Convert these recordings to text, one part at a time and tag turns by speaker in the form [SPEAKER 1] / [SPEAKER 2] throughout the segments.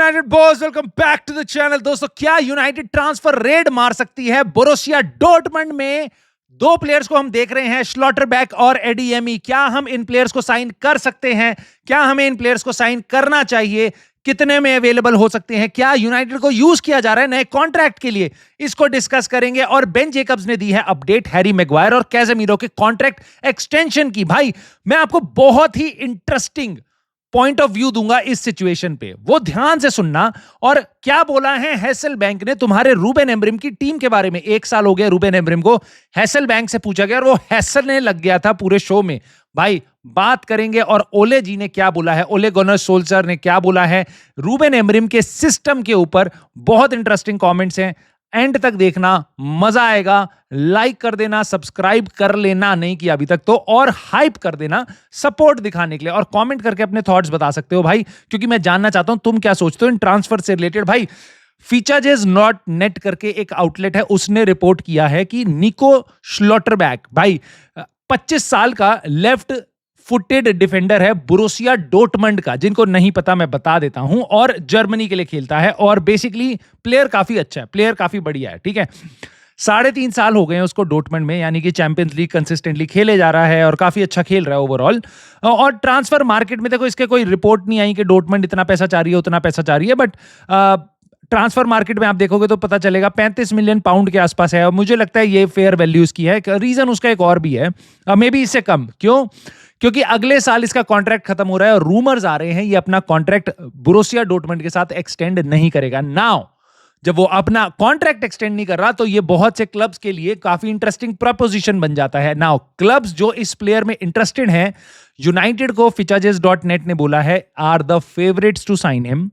[SPEAKER 1] United boys, welcome back to the channel. दोस्तों, क्या United transfer red मार सकती है? बोरुसिया डॉर्टमंड में दो प्लेयर्स को हम देख रहे हैं, श्लॉटरबैक और एडीएमी। क्या हम इन प्लेयर्स को साइन कर सकते हैं? क्या हमें इन प्लेयर्स को साइन करना चाहिए? कितने में अवेलेबल हो सकते हैं? क्या यूनाइटेड को यूज किया जा रहा है नए कॉन्ट्रैक्ट के लिए? इसको डिस्कस करेंगे। और बेन जेकब्स ने दी है अपडेट हैरी मैग्वायर और कैसेमीरो के कॉन्ट्रैक्ट एक्सटेंशन की। भाई, मैं आपको बहुत ही इंटरेस्टिंग पॉइंट ऑफ व्यू दूंगा इस सिचुएशन पे, वो ध्यान से सुनना। और क्या बोला है हैसेलबैंक ने तुम्हारे रूबेन एमरिम की टीम के बारे में? 1 साल हो गया रूबेन एमरिम को, हैसेलबैंक से पूछा गया और वो हैसल लग गया था पूरे शो में। भाई, बात करेंगे। और ओले जी ने क्या बोला है, ओले गुनर सोल्जर ने क्या बोला है रूबेन एमरिम के सिस्टम के ऊपर? बहुत इंटरेस्टिंग कमेंट्स हैं, एंड तक देखना, मजा आएगा। लाइक कर देना, सब्सक्राइब कर लेना नहीं किया अभी तक तो, और हाइप कर देना सपोर्ट दिखाने के लिए। और कमेंट करके अपने थॉट्स बता सकते हो भाई, क्योंकि मैं जानना चाहता हूं तुम क्या सोचते हो इन ट्रांसफर से रिलेटेड। भाई, फीचर्स नॉट नेट करके एक आउटलेट है, उसने रिपोर्ट किया है कि निको श्लॉटरबैक, भाई 25 साल का लेफ्ट फुटेड डिफेंडर है बोरुसिया डॉर्टमंड का। जिनको नहीं पता मैं बता देता हूं, और जर्मनी के लिए खेलता है। और बेसिकली प्लेयर काफी अच्छा है, प्लेयर काफी बढ़िया है, ठीक है। 3.5 साल हो गए हैं उसको डॉर्टमंड में, यानी कि चैंपियंस लीग कंसिस्टेंटली खेले जा रहा है और काफी अच्छा खेल रहा है ओवरऑल। और ट्रांसफर मार्केट में देखो, इसके कोई रिपोर्ट नहीं आई कि डॉर्टमंड इतना पैसा चाह रही है, उतना पैसा चाह रही है, बट ट्रांसफर मार्केट में आप देखोगे तो पता चलेगा 35 मिलियन पाउंड के आसपास है। और मुझे लगता है ये फेयर वैल्यूज की है। रीजन उसका एक और भी है, मे बी इससे कम। क्यों? क्योंकि अगले साल इसका कॉन्ट्रैक्ट खत्म हो रहा है और रूमर्स आ रहे हैं ये अपना कॉन्ट्रैक्ट बोरुसिया डॉर्टमंड के साथ एक्सटेंड नहीं करेगा। नाउ जब वो अपना कॉन्ट्रैक्ट एक्सटेंड नहीं कर रहा, तो ये बहुत से क्लब्स के लिए काफी इंटरेस्टिंग प्रपोजिशन बन जाता है। नाउ क्लब्स जो इस प्लेयर में इंटरेस्टेड हैं, यूनाइटेड को fitchages.net ने बोला है are the favourites to sign him.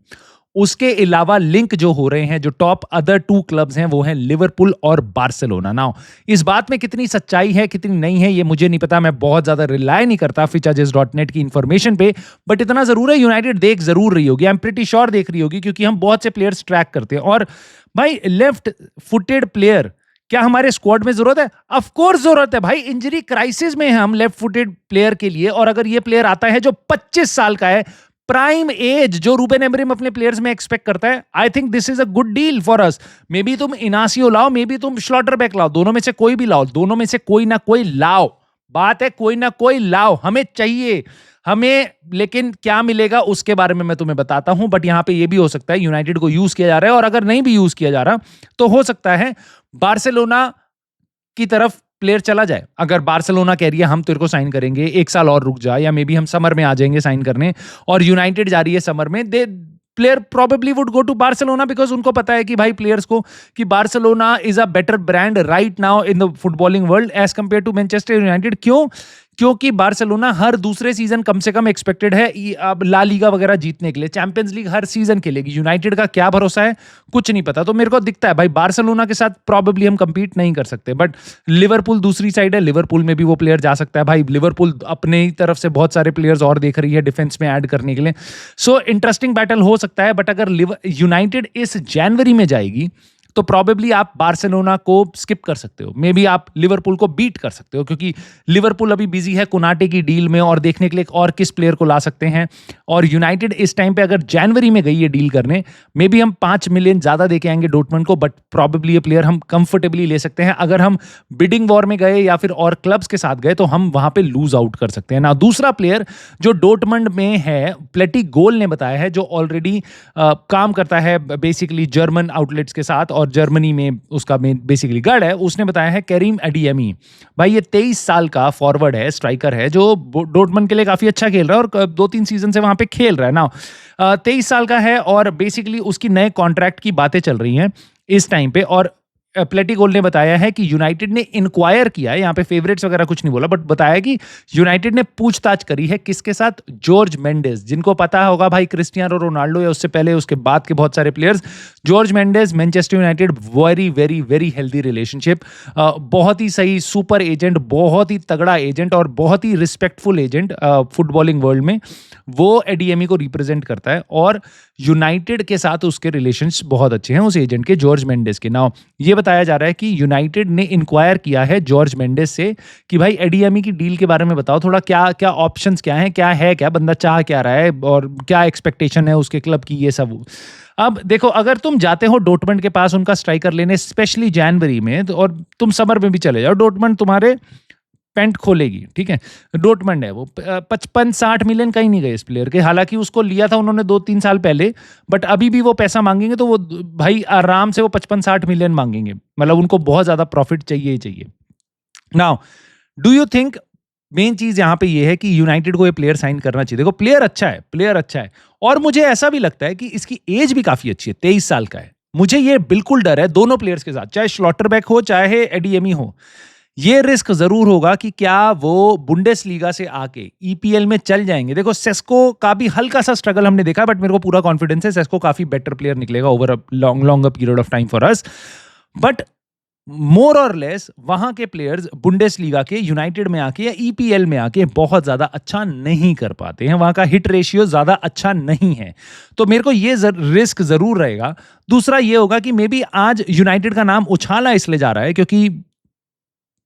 [SPEAKER 1] उसके अलावा लिंक जो हो रहे हैं, जो टॉप अदर 2 क्लब्स हैं, वो हैं लिवरपूल और बार्सिलोना। नाउ इस बात में कितनी सच्चाई है कितनी नहीं है ये मुझे नहीं पता, मैं बहुत ज्यादा रिलाय नहीं करता fitchages.net की इंफॉर्मेशन पे, बट इतना जरूर है यूनाइटेड देख जरूर रही होगी। आई एम प्रीटी श्योर देख रही होगी, क्योंकि हम बहुत से प्लेयर्स ट्रैक करते हैं। और भाई, लेफ्ट फुटेड प्लेयर क्या हमारे स्क्वाड में जरूरत है? ऑफ कोर्स जरूरत है भाई। इंजरी क्राइसिस में हम लेफ्ट फुटेड प्लेयर के लिए, और अगर ये प्लेयर आता है जो 25 साल का है, प्राइम एज जो रूबेन एमरिम अपने प्लेयर्स में एक्सपेक्ट करता है, I think this is a good deal for us. May be तुम इनासियो लाओ, मे बी तुम श्लॉटरबैक लाओ, दोनों में से कोई भी लाओ, दोनों में से कोई ना कोई लाओ। बात है कोई ना कोई लाओ, हमें चाहिए हमें। लेकिन क्या मिलेगा उसके बारे में मैं तुम्हें बताता हूं। बट यहां पे ये भी हो सकता है यूनाइटेड को यूज किया जा रहा है, और अगर नहीं भी यूज किया जा रहा तो हो सकता है बार्सिलोना की तरफ प्लेयर चला जाए। अगर बार्सिलोना कह रही है हम तेरे को साइन करेंगे, 1 साल और रुक जा, या मे बी हम समर में आ जाएंगे साइन करने, और यूनाइटेड जा रही है समर में, they player probably would go to Barcelona, because उनको पता है कि भाई प्लेयर्स को कि Barcelona is a better brand right now in the footballing world as compare to Manchester United. क्यों? क्योंकि बार्सिलोना हर दूसरे सीजन कम से कम एक्सपेक्टेड है अब ला लीगा वगैरह जीतने के लिए, चैंपियंस लीग हर सीजन खेलेगी। यूनाइटेड का क्या भरोसा है, कुछ नहीं पता। तो मेरे को दिखता है भाई बार्सिलोना के साथ प्रॉबेबली हम कंपीट नहीं कर सकते। बट लिवरपूल दूसरी साइड है, लिवरपूल में भी वो प्लेयर जा सकता है। भाई, लिवरपूल अपने ही तरफ से बहुत सारे प्लेयर्स और देख रही है डिफेंस में ऐड करने के लिए। सो इंटरेस्टिंग बैटल हो सकता है। बट अगर यूनाइटेड इस जनवरी में जाएगी तो प्रॉबेबली आप बार्सिलोना को स्किप कर सकते हो, मे बी आप लिवरपूल को बीट कर सकते हो, क्योंकि लिवरपूल अभी बिजी है कोनाटे की डील में और देखने के लिए और किस प्लेयर को ला सकते हैं। और यूनाइटेड इस टाइम पे अगर जनवरी में गई ये डील करने, मे बी हम 5 मिलियन ज्यादा देके आएंगे डॉर्टमंड को, बट प्रॉबेबली ये प्लेयर हम कंफर्टेबली ले सकते हैं। अगर हम बिडिंग वॉर में गए या फिर और क्लब्स के साथ गए तो हम वहां पे लूज आउट कर सकते हैं ना। दूसरा प्लेयर जो डॉर्टमंड में है, प्लेटी गोल ने बताया है, जो ऑलरेडी काम करता है बेसिकली जर्मन आउटलेट्स के साथ और जर्मनी में उसका बेसिकली गढ़ है, उसने बताया है करीम एडीएमी। भाई, ये 23 साल का फॉरवर्ड है, स्ट्राइकर है, जो डॉर्टमंड के लिए काफी अच्छा खेल रहा है और 2-3 सीजन से वहां पे खेल रहा है ना। 23 साल का है और बेसिकली उसकी नए कॉन्ट्रैक्ट की बातें चल रही हैं इस टाइम पे। और प्लेटी गोल ने बताया है कि यूनाइटेड ने इंक्वायर किया है, यहाँ पे फेवरेट्स वगैरह कुछ नहीं बोला, बट बताया कि यूनाइटेड ने पूछताछ करी है किसके साथ? Jorge Mendes. जिनको पता होगा भाई, क्रिस्टियानो रोनाल्डो या उससे पहले उसके बाद के बहुत सारे players, Jorge Mendes, Manchester United, very very very healthy relationship, बहुत ही सही सुपर एजेंट, बहुत ही तगड़ा एजेंट और बहुत ही रिस्पेक्टफुल एजेंट फुटबॉलिंग वर्ल्ड में। वो एडीएमई को रिप्रेजेंट करता है और यूनाइटेड के साथ उसके रिलेशंस बहुत अच्छे हैं उस एजेंट के, जॉर्ज मेंडेस के। नाउ ये बताया जा रहा है कि यूनाइटेड ने इंक्वायर किया है जॉर्ज मेंडेस से कि भाई एडीएमई की डील के बारे में बताओ थोड़ा, क्या क्या ऑप्शंस क्या हैं, क्या बंदा चाह क्या रहा है और क्या एक्सपेक्टेशन है उसके क्लब की, ये सब। अब देखो, अगर तुम जाते हो डॉर्टमंड के पास उनका स्ट्राइकर लेने स्पेशली जनवरी में, तो और तुम समर में भी चले जाओ, डॉर्टमंड तुम्हारे पेंट खोलेगी, ठीक है। डॉर्टमंड है वो 55-60 मिलियन कहीं नहीं गए इस प्लेयर के, हालांकि उसको लिया था उन्होंने 2-3 साल पहले, बट अभी भी वो पैसा मांगेंगे तो वो भाई आराम से वो 55-60 मिलियन मांगेंगे, मतलब उनको बहुत ज्यादा प्रॉफिट चाहिए ही चाहिए। Now do you think, main चीज यहां पे ये है कि यूनाइटेड को ये प्लेयर साइन करना चाहिए। देखो प्लेयर अच्छा है और मुझे ऐसा भी लगता है कि इसकी एज भी काफी अच्छी है, 23 साल का है। मुझे ये बिल्कुल डर है दोनों प्लेयर्स के साथ, चाहे स्लॉटरबैक हो चाहे एडीएमई हो, ये रिस्क जरूर होगा कि क्या वो बुंडेसलीगा से आके ईपीएल में चल जाएंगे। देखो सेस्को का भी हल्का सा स्ट्रगल हमने देखा, बट मेरे को पूरा कॉन्फिडेंस है सेस्को काफी बेटर प्लेयर निकलेगा over a longer period of time for us. But more और लेस वहां के प्लेयर्स बुंडेसलीगा के यूनाइटेड में आके या ईपीएल में आके बहुत ज्यादा अच्छा नहीं कर पाते हैं, वहां का हिट रेशियो ज्यादा अच्छा नहीं है, तो मेरे को ये रिस्क जरूर रहेगा। दूसरा ये होगा कि मे बी आज यूनाइटेड का नाम उछाला इसलिए जा रहा है क्योंकि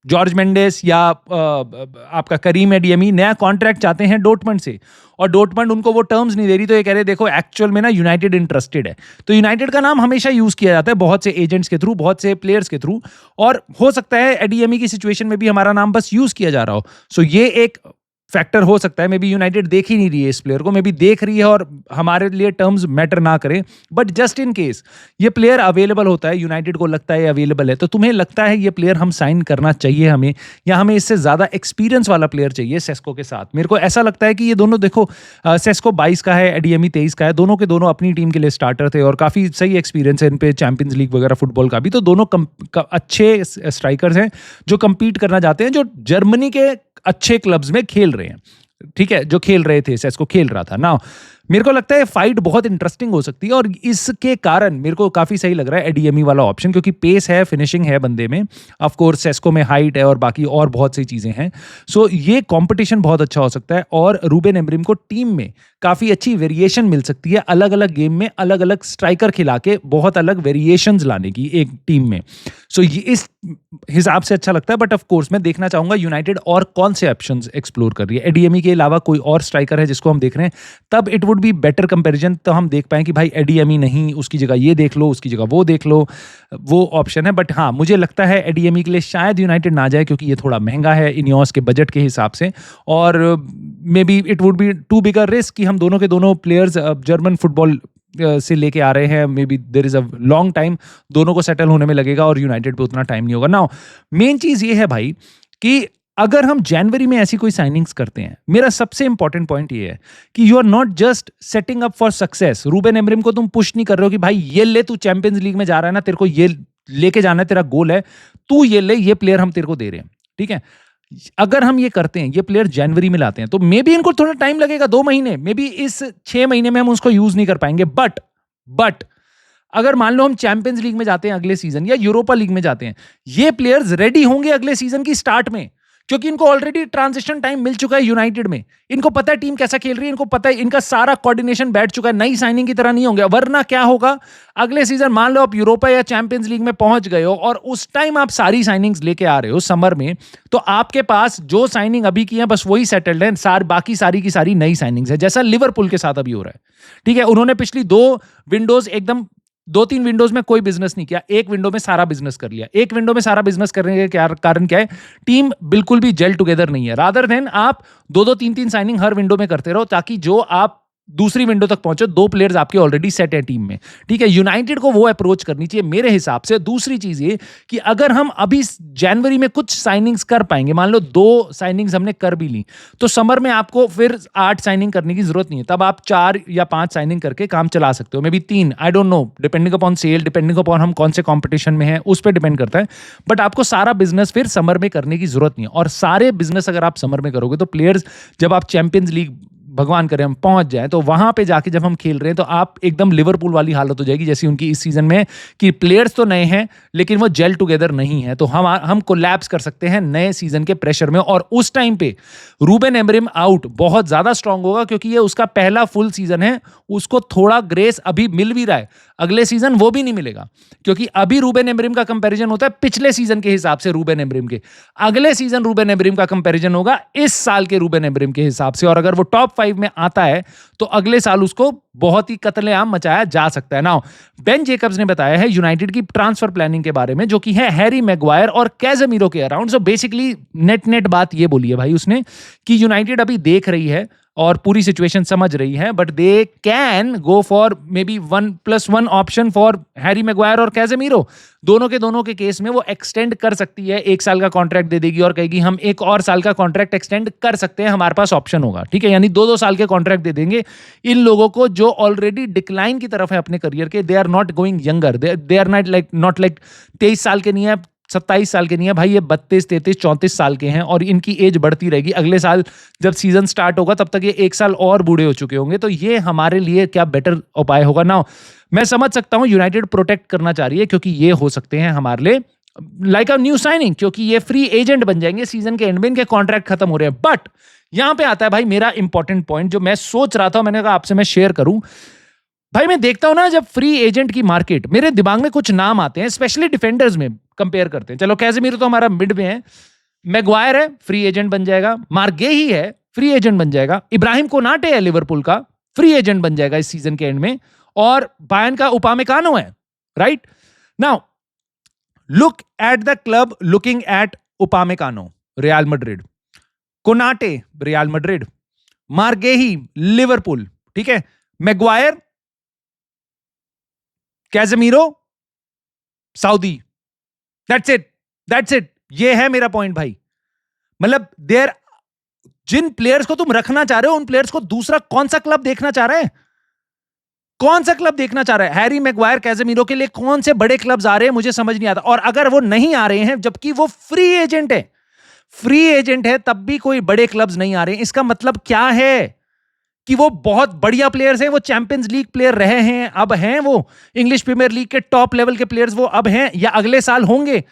[SPEAKER 1] जॉर्ज मेंडेस या आपका करीम एडीएमी नया कॉन्ट्रैक्ट चाहते हैं डॉर्टमंड से, और डॉर्टमंड उनको वो टर्म्स नहीं दे रही, तो ये कह रहे देखो एक्चुअल में ना यूनाइटेड इंटरेस्टेड है। तो यूनाइटेड का नाम हमेशा यूज किया जाता है बहुत से एजेंट्स के थ्रू, बहुत से प्लेयर्स के थ्रू, और हो सकता है एडीएमी की सिचुएशन में भी हमारा नाम बस यूज किया जा रहा हो। सो ये एक फैक्टर हो सकता है, मे बी यूनाइटेड देख ही नहीं रही है इस प्लेयर को, मे बी देख रही है और हमारे लिए टर्म्स मैटर ना करें, बट जस्ट इन केस ये प्लेयर अवेलेबल होता है, यूनाइटेड को लगता है अवेलेबल है, तो तुम्हें लगता है ये प्लेयर हम साइन करना चाहिए हमें, या हमें इससे ज्यादा एक्सपीरियंस वाला प्लेयर चाहिए सेस्को के साथ? मेरे को ऐसा लगता है कि ये दोनों, देखो सेस्को 22 का है, एडीएमई 23 का है, दोनों के दोनों अपनी टीम के लिए स्टार्टर थे और काफी सही एक्सपीरियंस है इन पे चैंपियंस लीग वगैरह फुटबॉल का भी, तो दोनों अच्छे स्ट्राइकर्स हैं जो कंपीट करना चाहते हैं, जो जर्मनी के अच्छे क्लब्स में खेल रहे हैं, ठीक है, जो खेल रहे थे, सेस्को खेल रहा था ना। मेरे को लगता है फाइट बहुत इंटरेस्टिंग हो सकती है और इसके कारण मेरे को काफी सही लग रहा है एडीएमई वाला ऑप्शन, क्योंकि पेस है, फिनिशिंग है बंदे में, ऑफ कोर्स सेस्को में हाइट है और बाकी और बहुत सी चीजें हैं। सो ये कंपटीशन बहुत अच्छा हो सकता है और रूबेन अमोरिम को टीम में काफी अच्छी वेरिएशन मिल सकती है, अलग अलग गेम में अलग अलग स्ट्राइकर खिला के बहुत अलग वेरिएशंस लाने की एक टीम में। सो ये इस हिसाब से अच्छा लगता है, बट ऑफ कोर्स मैं देखना चाहूंगा यूनाइटेड और कौन से ऑप्शंस एक्सप्लोर कर रही है। एडीएमई के अलावा कोई और स्ट्राइकर है जिसको हम देख रहे हैं, तब it would be better comparison, तो हम देख पाए कि भाई एडीएमई नहीं, उसकी जगह ये देख लो, उसकी जगह वो देख लो, वो ऑप्शन है। बट हाँ, मुझे लगता है एडीएमई के लिए शायद यूनाइटेड ना जाए क्योंकि ये थोड़ा महंगा है इनियोस के बजट के हिसाब से, और maybe it would be too big a risk कि हम दोनों के दोनों प्लेयर्स जर्मन फुटबॉल से लेके आ रहे हैं, maybe there is a long time, दोनों को सेटल होने में लगेगा और यूनाइटेड पे उतना टाइम नहीं होगा। नाउ मेन चीज ये है भाई कि अगर हम जनवरी में ऐसी कोई साइनिंग्स करते हैं, मेरा सबसे इंपॉर्टेंट पॉइंट ये है कि you are not just setting up for success. Ruben Amorim को तुम पुश नहीं कर रहे हो कि भाई ये ले, तू चैंपियंस लीग में जा रहा है ना, तेरे को ये लेके जाना है, तेरा गोल है, तू ये ले, ये प्लेयर हम तेरे को दे रहे हैं, ठीक है। अगर हम ये करते हैं, ये प्लेयर जनवरी में लाते हैं, तो मे बी इनको थोड़ा टाइम लगेगा, 2 महीने, मे बी इस 6 महीने में हम उसको यूज नहीं कर पाएंगे, बट अगर मान लो हम चैंपियंस लीग में जाते हैं अगले सीजन या यूरोपा लीग में जाते हैं, ये प्लेयर्स रेडी होंगे अगले सीजन की स्टार्ट में, क्योंकि इनको ऑलरेडी ट्रांजिशन टाइम मिल चुका है यूनाइटेड में, इनको पता है टीम कैसा खेल रही है, इनको पता है, इनका सारा कोऑर्डिनेशन बैठ चुका है, नई साइनिंग की तरह नहीं होंगे। वरना क्या होगा, अगले सीजन मान लो आप यूरोपा या चैंपियंस लीग में पहुंच गए हो और उस टाइम आप सारी साइनिंग्स लेके आ रहे हो समर में, तो आपके पास जो साइनिंग अभी की है बस वही सेटल्ड है, बाकी सारी की सारी नई साइनिंग्स है, जैसा लिवरपूल के साथ अभी हो रहा है, ठीक है। उन्होंने पिछली 2 विंडोज एकदम 2-3 विंडोज में कोई बिजनेस नहीं किया, एक विंडो में सारा बिजनेस कर लिया। एक विंडो में सारा बिजनेस करने के कारण क्या है, टीम बिल्कुल भी जेल टुगेदर नहीं है। रादर देन आप 2-2 3-3 साइनिंग हर विंडो में करते रहो, ताकि जो आप दूसरी विंडो तक पहुंचो, 2 प्लेयर्स आपके ऑलरेडी सेट है टीम में, ठीक है। यूनाइटेड को वो अप्रोच करनी चाहिए मेरे हिसाब से। दूसरी चीज ये कि अगर हम अभी जनवरी में कुछ साइनिंग्स कर पाएंगे, मान लो 2 साइनिंग्स हमने कर भी ली, तो समर में आपको फिर 8 साइनिंग करने की जरूरत नहीं है, तब आप 4 या 5 साइनिंग करके काम चला सकते हो, may be 3, I don't know, depending upon sale, depending upon हम कौन से कॉम्पिटिशन में है, उस पर डिपेंड करता है। बट आपको सारा बिजनेस फिर समर में करने की जरूरत नहीं है, और सारे बिजनेस अगर आप समर में करोगे तो प्लेयर्स जब आप चैंपियंस लीग भगवान करे हम पहुंच जाए, तो वहां पे जाके जब हम खेल रहे हैं तो आप एकदम लिवरपूल वाली हालत हो जाएगी जैसी उनकी इस सीजन में, कि प्लेयर्स तो नए हैं लेकिन वो जेल टुगेदर नहीं है। तो हम कोलैप्स कर सकते हैं नए सीजन के प्रेशर में। और उस टाइम पे रूबेन एमरिम आउट बहुत ज्यादा स्ट्रांग होगा, क्योंकि ये उसका पहला फुल सीजन है। उसको थोड़ा ग्रेस अभी मिल भी रहा है, अगले सीजन वो भी नहीं मिलेगा, क्योंकि अभी रूबेन एमरिम का कंपैरिजन होता है पिछले सीजन के हिसाब से रूबेन एमरिम के। अगले सीजन रूबेन एमरिम का कंपैरिजन होगा इस साल के रूबेन एमरिम के हिसाब से। और अगर वो टॉप 5 में आता है तो अगले साल उसको बहुत ही कत्लेआम मचाया जा सकता है। नाउ बेन जेकब्स ने बताया है यूनाइटेड की ट्रांसफर प्लानिंग के बारे में, जो कि है हैरी मैग्वायर और कैज़ेमीरो के अराउंड। सो बेसिकली नेट बात ये बोली है भाई उसने कि यूनाइटेड अभी देख रही है और पूरी सिचुएशन समझ रही है, but they can go for may be 1+1 option for Harry Maguire और कैज़ेमीरो। दोनों के केस में वो एक्सटेंड कर सकती है, 1 साल का कॉन्ट्रैक्ट दे देगी और कहेगी हम 1 और साल का कॉन्ट्रैक्ट एक्सटेंड कर सकते हैं, हमारे पास ऑप्शन होगा, ठीक है। यानी 2-2 साल के कॉन्ट्रैक्ट दे देंगे इन लोगों को जो ऑलरेडी डिक्लाइन की तरफ है अपने करियर के। They are not going younger, they are not like 23 साल के नहीं है, 27 साल के नहीं है भाई, ये 32, 33, 34 साल के हैं और इनकी एज बढ़ती रहेगी। अगले साल जब सीजन स्टार्ट होगा तब तक ये 1 साल और बूढ़े हो चुके होंगे। तो ये हमारे लिए क्या बेटर उपाय होगा ना। मैं समझ सकता हूं यूनाइटेड प्रोटेक्ट करना चाह रही है, क्योंकि ये हो सकते हैं हमारे लिए लाइक अ न्यू साइनिंग, क्योंकि ये फ्री एजेंट बन जाएंगे सीजन के एंड में, इनके कॉन्ट्रैक्ट खत्म हो रहे हैं। बट यहां पे आता है भाई मेरा इंपॉर्टेंट पॉइंट, जो मैं सोच रहा था, मैंने कहा आपसे मैं शेयर करूं। भाई मैं देखता हूं ना जब फ्री एजेंट की मार्केट, मेरे दिमाग में कुछ नाम आते हैं, स्पेशली डिफेंडर्स में कंपेयर करते हैं। चलो कैज़ेमीरो तो हमारा मिड में है, मैग्वायर है फ्री एजेंट बन जाएगा, मार्गेही है फ्री एजेंट बन जाएगा, इब्राहिम कोनाटे है लिवरपूल का फ्री एजेंट बन जाएगा इस सीजन के एंड में, और बायर्न का उपामेकानो है, right. Now look at the club looking at Upamecano, Real Madrid, Konate Real Madrid, Marc Guehi Liverpool, ठीक है, Maguire Casemiro Saudi, that's it. ये है मेरा पॉइंट भाई। मतलब देयर जिन प्लेयर्स को तुम रखना चाह रहे हो, उन प्लेयर्स को दूसरा कौन सा क्लब देखना चाह रहा है? कौन सा क्लब देखना चाह रहा है? हैरी मैग्वायर कैज़ेमीरो के लिए कौन से बड़े क्लब्स आ रहे हैं, मुझे समझ नहीं आता। और अगर वो नहीं आ रहे हैं, जबकि वो फ्री एजेंट है, तब भी कोई बड़े क्लब्स नहीं आ रहे हैं, इसका मतलब क्या है? कि वो बहुत बढ़िया प्लेयर्स हैं, वो चैंपियंस लीग प्लेयर रहे हैं, अब हैं वो इंग्लिश प्रीमियर लीग के टॉप लेवल के प्लेयर्स, वो अब हैं या अगले साल होंगे?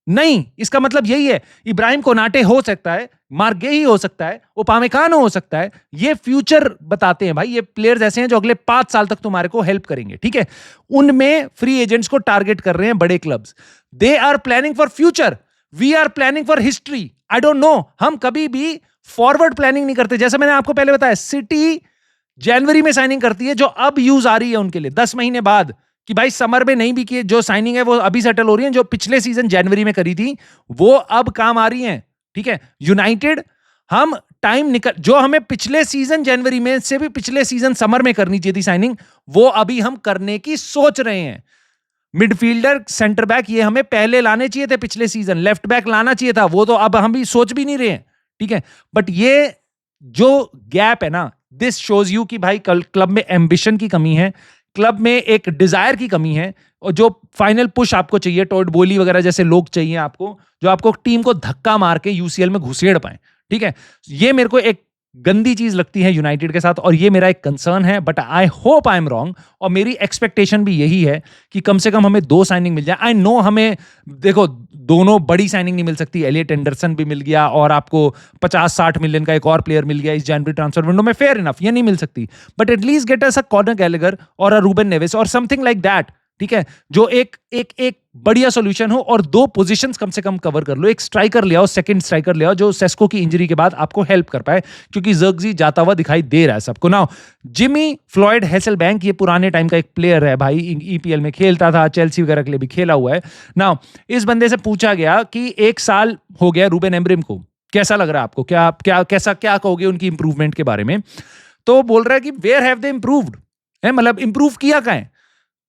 [SPEAKER 1] नहीं, इसका मतलब यही है। इब्राहिम कोनाटे हो सकता है, मार्गेही हो सकता है, उपामेकानो हो सकता है, ये फ्यूचर बताते हैं भाई। ये प्लेयर्स ऐसे हैं जो अगले 5 साल तक तुम्हारे को हेल्प करेंगे, ठीक है। उनमें फ्री एजेंट्स को टारगेट कर रहे हैं बड़े clubs. They are planning for future, we are planning for history. I don't know, हम कभी भी फॉरवर्ड प्लानिंग नहीं करते। जैसे मैंने आपको पहले बताया, सिटी जनवरी में साइनिंग करती है, जो अब यूज आ रही है उनके लिए 10 महीने बाद, कि भाई समर में नहीं भी किए, जो साइनिंग है वो अभी सेटल हो रही है, जो पिछले सीजन जनवरी में करी थी वो अब काम आ रही है, ठीक है। यूनाइटेड हम टाइम निकल, जो हमें पिछले सीजन जनवरी में से भी पिछले सीजन समर में करनी चाहिए थी साइनिंग, वो अभी हम करने की सोच रहे हैं। मिडफील्डर, सेंटर बैक, ये हमें पहले लाने चाहिए थे पिछले सीजन, लेफ्ट बैक लाना चाहिए था, वो तो अब हम भी सोच भी नहीं रहे हैं, ठीक है। बट ये जो गैप है ना, दिस शोज यू कि भाई क्लब में एम्बिशन की कमी है, क्लब में एक डिजायर की कमी है, और जो फाइनल पुश आपको चाहिए, टॉड बोली वगैरह जैसे लोग चाहिए आपको, जो आपको टीम को धक्का मार के यूसीएल में घुसेड़ पाए, ठीक है। ये मेरे को एक गंदी चीज लगती है यूनाइटेड के साथ, और ये मेरा एक कंसर्न है। But I hope I am wrong, और मेरी एक्सपेक्टेशन भी यही है कि कम से कम हमें 2 साइनिंग मिल जाए। आई नो हमें, देखो, दोनों बड़ी साइनिंग नहीं मिल सकती, एलियट एंडरसन भी मिल गया और आपको 50-60 मिलियन का एक और प्लेयर मिल गया इस जनवरी ट्रांसफर विंडो में, फेयर इनफ, ये नहीं मिल सकती। But at least get us a corner Gallagher और अ रूबेन नेविस और समथिंग लाइक दैट, ठीक है, जो एक बढ़िया सॉल्यूशन हो, और 2 पोजीशंस कम से कम कवर कर लो। एक स्ट्राइकर ले आओ, सेकंड स्ट्राइकर ले आओ, जो सेस्को की इंजरी के बाद आपको हेल्प कर पाए, क्योंकि ज़र्गज़ी जाता हुआ दिखाई दे रहा है सबको। नाउ जिमी फ्लॉयड हेसेलबैंक, ये पुराने टाइम का एक प्लेयर है भाई, ईपीएल में खेलता था, चेल्सी वगैरह के लिए भी खेला हुआ है। नाउ इस बंदे से पूछा गया कि 1 साल हो गया रूबेन एमरिम को, कैसा लग रहा है आपको, क्या कहोगे उनकी इंप्रूवमेंट के बारे में? तो बोल रहा है कि वेयर हैव दे इंप्रूव्ड, मतलब इंप्रूव किया क्या है?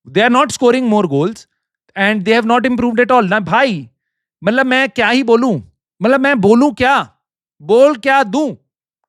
[SPEAKER 1] They are not scoring more goals and they have not improved at all ना भाई। मतलब मैं क्या ही बोलूं, मतलब मैं बोलूं क्या, बोल क्या दूं,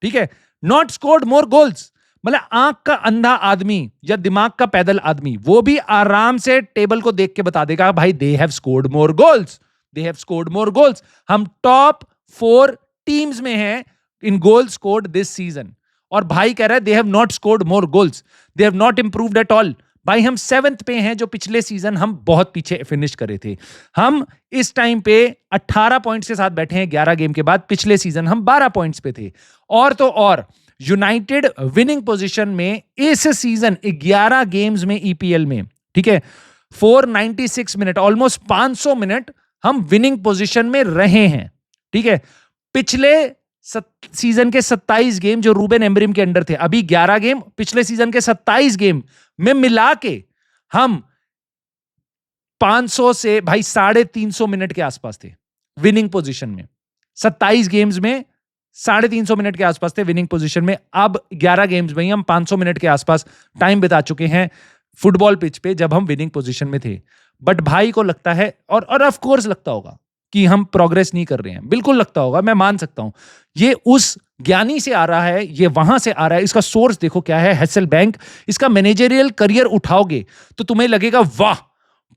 [SPEAKER 1] ठीक है। Not scored more goals, मतलब आंख का अंधा आदमी या दिमाग का पैदल आदमी वो भी आराम से टेबल को देख के बता देगा भाई they have scored more goals, they have scored more goals। हम टॉप 4 टीम्स में हैं इन गोल स्कोर्ड दिस सीजन, और भाई कह रहा है they have not scored more goals, they have not improved at all. भाई हम 7th पे हैं, जो पिछले सीजन हम बहुत पीछे फिनिश करे थे। हम इस टाइम पे 18 पॉइंट्स के साथ बैठे हैं 11 गेम के बाद। पिछले सीजन हम 12 पॉइंट्स पे थे। और तो और यूनाइटेड विनिंग पोजीशन में इस सीजन 11 गेम्स में ईपीएल में, ठीक है, 496 मिनट, ऑलमोस्ट 500 मिनट हम विनिंग पोजीशन में रहे हैं, ठीक है। पिछले सीजन के 27 गेम जो रूबेन एमरिम के अंडर थे, अभी 11 गेम, पिछले सीजन के 27 गेम में मिला के हम 500 से भाई 350 मिनट के आसपास थे विनिंग पोजीशन में। 27 गेम्स में 350 मिनट के आसपास थे विनिंग पोजीशन में। अब 11 गेम्स में ही हम 500 मिनट के आसपास टाइम बिता चुके हैं फुटबॉल पिच पे, जब हम विनिंग पोजीशन में थे। बट भाई को लगता है, और ऑफ कोर्स लगता होगा कि हम प्रोग्रेस नहीं कर रहे हैं, बिल्कुल लगता होगा, मैं मान सकता हूं। ये उस ज्ञानी से आ रहा है, ये वहां से आ रहा है। इसका सोर्स देखो क्या है, हैसेलबैंक। इसका मैनेजरियल करियर उठाओगे तो तुम्हें लगेगा वाह,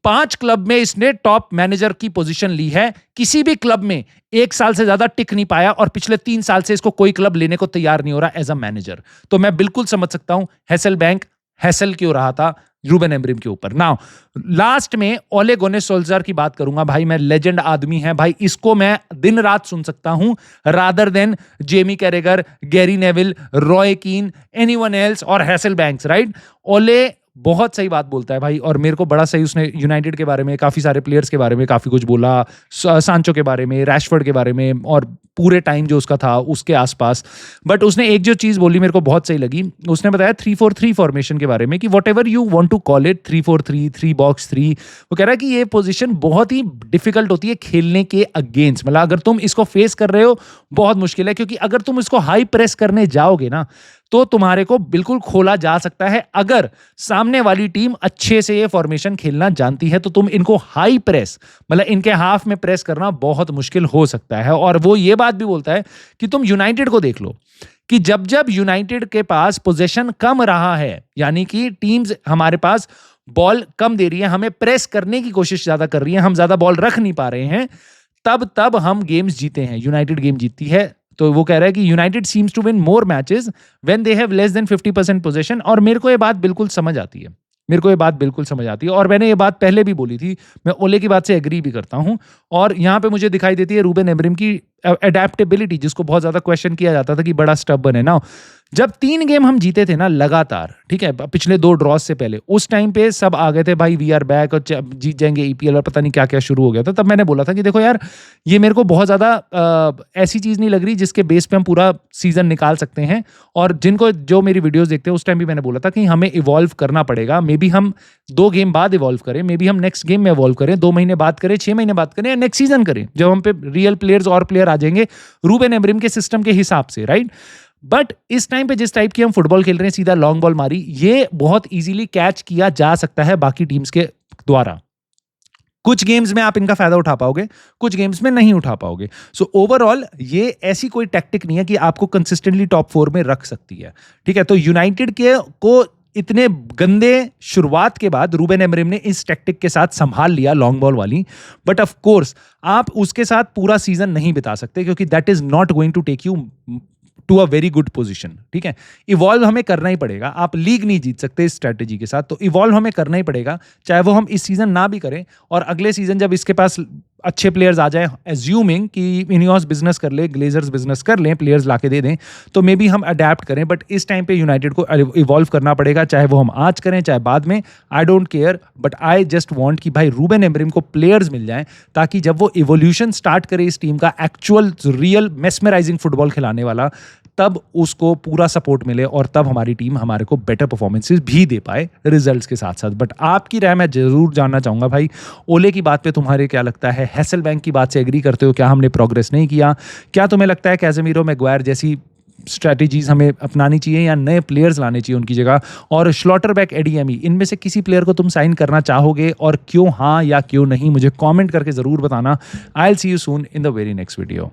[SPEAKER 1] 5 क्लब में इसने टॉप मैनेजर की पोजीशन ली है, किसी भी क्लब में 1 साल से ज्यादा टिक नहीं पाया, और पिछले 3 साल से इसको कोई क्लब लेने को तैयार नहीं हो रहा एज अ मैनेजर। तो मैं बिल्कुल समझ सकता हूं हैसेलबैंक हैसल क्यों रहा था रूबेन एमरिम के ऊपर। नाउ लास्ट में ओले गुनर सोल्जर की बात करूंगा। भाई मैं लेजेंड आदमी है भाई, इसको मैं दिन रात सुन सकता हूं rather than Jamie Carragher, Gary Neville, Roy Keane, anyone else और हैसेलबैंक्स, राइट। ओले बहुत सही बात बोलता है भाई, और मेरे को बड़ा सही, उसने यूनाइटेड के बारे में, काफी सारे प्लेयर्स के बारे में काफी कुछ बोला, सांचो के बारे में, रैशफोर्ड के बारे में, और पूरे टाइम जो उसका था उसके आसपास। बट उसने एक जो चीज बोली मेरे को बहुत सही लगी, उसने बताया 3-4-3 फॉर्मेशन के बारे में कि whatever you want to call it, 3-4-3, 3-box-3, वो कह रहा है कि ये पोजीशन बहुत ही डिफिकल्ट होती है खेलने के अगेंस्ट। मतलब अगर तुम इसको फेस कर रहे हो बहुत मुश्किल है, क्योंकि अगर तुम इसको हाई प्रेस करने जाओगे ना तो तुम्हारे को बिल्कुल खोला जा सकता है। अगर सामने वाली टीम अच्छे से ये फॉर्मेशन खेलना जानती है तो तुम इनको हाई प्रेस, मतलब इनके हाफ में प्रेस करना बहुत मुश्किल हो सकता है। और वो ये बात भी बोलता है कि तुम यूनाइटेड को देख लो कि जब जब यूनाइटेड के पास पोजीशन कम रहा है, यानी कि टीम्स हमारे पास बॉल कम दे रही है, हमें प्रेस करने की कोशिश ज्यादा कर रही है, हम ज्यादा बॉल रख नहीं पा रहे हैं, तब हम गेम्स जीते हैं, यूनाइटेड गेम जीतती है। तो वो कह रहा है कि United seems to win more matches when they have less than 50% position. और मेरे को ये बात बिल्कुल समझ आती है, मेरे को ये बात बिल्कुल समझ आती है, और मैंने ये बात पहले भी बोली थी। मैं ओले की बात से एग्री भी करता हूं, और यहां पे मुझे दिखाई देती है रूबेन एमरिम की एडेप्टेबिलिटी, जिसको बहुत ज्यादा क्वेश्चन किया जाता था कि बड़ा स्टबर्न है ना। जब 3 गेम हम जीते थे ना लगातार, ठीक है, पिछले 2 ड्रॉस से पहले, उस टाइम पे सब आ गए थे भाई वी आर बैक और जीत जाएंगे ईपीएल और पता नहीं क्या क्या शुरू हो गया था। तब मैंने बोला था कि देखो यार, ये मेरे को बहुत ज्यादा ऐसी चीज नहीं लग रही जिसके बेस पे हम पूरा सीजन निकाल सकते हैं। और जिनको जो मेरी वीडियोस देखते हैं उस टाइम भी मैंने बोला था कि हमें इवॉल्व करना पड़ेगा। मे बी हम 2 गेम बाद इवॉल्व करें, मे बी हम नेक्स्ट गेम में इवॉल्व करें, 2 महीने बाद करें, 6 महीने बाद करें, या नेक्स्ट सीजन करें, जब हम पे रियल प्लेयर्स और प्लेयर आ जाएंगे रूबेन एमरिम के सिस्टम के हिसाब से, राइट। बट इस टाइम पे जिस टाइप की हम फुटबॉल खेल रहे हैं, सीधा लॉन्ग बॉल मारी, ये बहुत इजीली कैच किया जा सकता है बाकी टीम्स के द्वारा। कुछ गेम्स में आप इनका फायदा उठा पाओगे, कुछ गेम्स में नहीं उठा पाओगे। सो ओवरऑल ये ऐसी कोई टैक्टिक नहीं है कि आपको कंसिस्टेंटली टॉप 4 में रख सकती है, ठीक है। तो यूनाइटेड के को इतने गंदे शुरुआत के बाद रूबेन एमरिम ने इस टैक्टिक के साथ संभाल लिया लॉन्ग बॉल वाली। बट ऑफ कोर्स आप उसके साथ पूरा सीजन नहीं बिता सकते, क्योंकि that is not going to take you to a very good position, ठीक है। इवॉल्व हमें करना ही पड़ेगा, आप लीग नहीं जीत सकते इस स्ट्रेटेजी के साथ, तो इवॉल्व हमें करना ही पड़ेगा, चाहे वो हम इस सीजन ना भी करें। और अगले सीजन जब इसके पास अच्छे प्लेयर्स आ जाए, एज्यूमिंग कि इनियोस बिजनेस कर ले, ग्लेजर्स बिजनेस कर लें, प्लेयर्स लाके दे दें, तो मे बी हम अडेप्ट करें। बट इस टाइम पे यूनाइटेड को इवॉल्व करना पड़ेगा, चाहे वो हम आज करें चाहे बाद में, I don't care. But I just want कि भाई रूबेन एमरिम को प्लेयर्स मिल जाएं, ताकि जब वो इवोल्यूशन स्टार्ट करे इस टीम का, एक्चुअल रियल मेस्मराइजिंग फुटबॉल खिलाने वाला, तब उसको पूरा सपोर्ट मिले और तब हमारी टीम हमारे को बेटर परफॉर्मेंसेस भी दे पाए रिजल्ट्स के साथ साथ। बट आपकी राय मैं जरूर जानना चाहूंगा भाई, ओले की बात पे तुम्हारे क्या लगता है? हैसेलबैंक की बात से एग्री करते हो? क्या हमने प्रोग्रेस नहीं किया? क्या तुम्हें लगता है कैसेमीरो, मैग्वायर जैसी स्ट्रैटेजीज हमें अपनानी चाहिए या नए प्लेयर्स लाने चाहिए उनकी जगह? और श्लॉटरबैक, एडीएमई, इनमें से किसी प्लेयर को तुम साइन करना चाहोगे, और क्यों हाँ या क्यों नहीं, मुझे कमेंट करके जरूर बताना। I will see you soon in the very next video.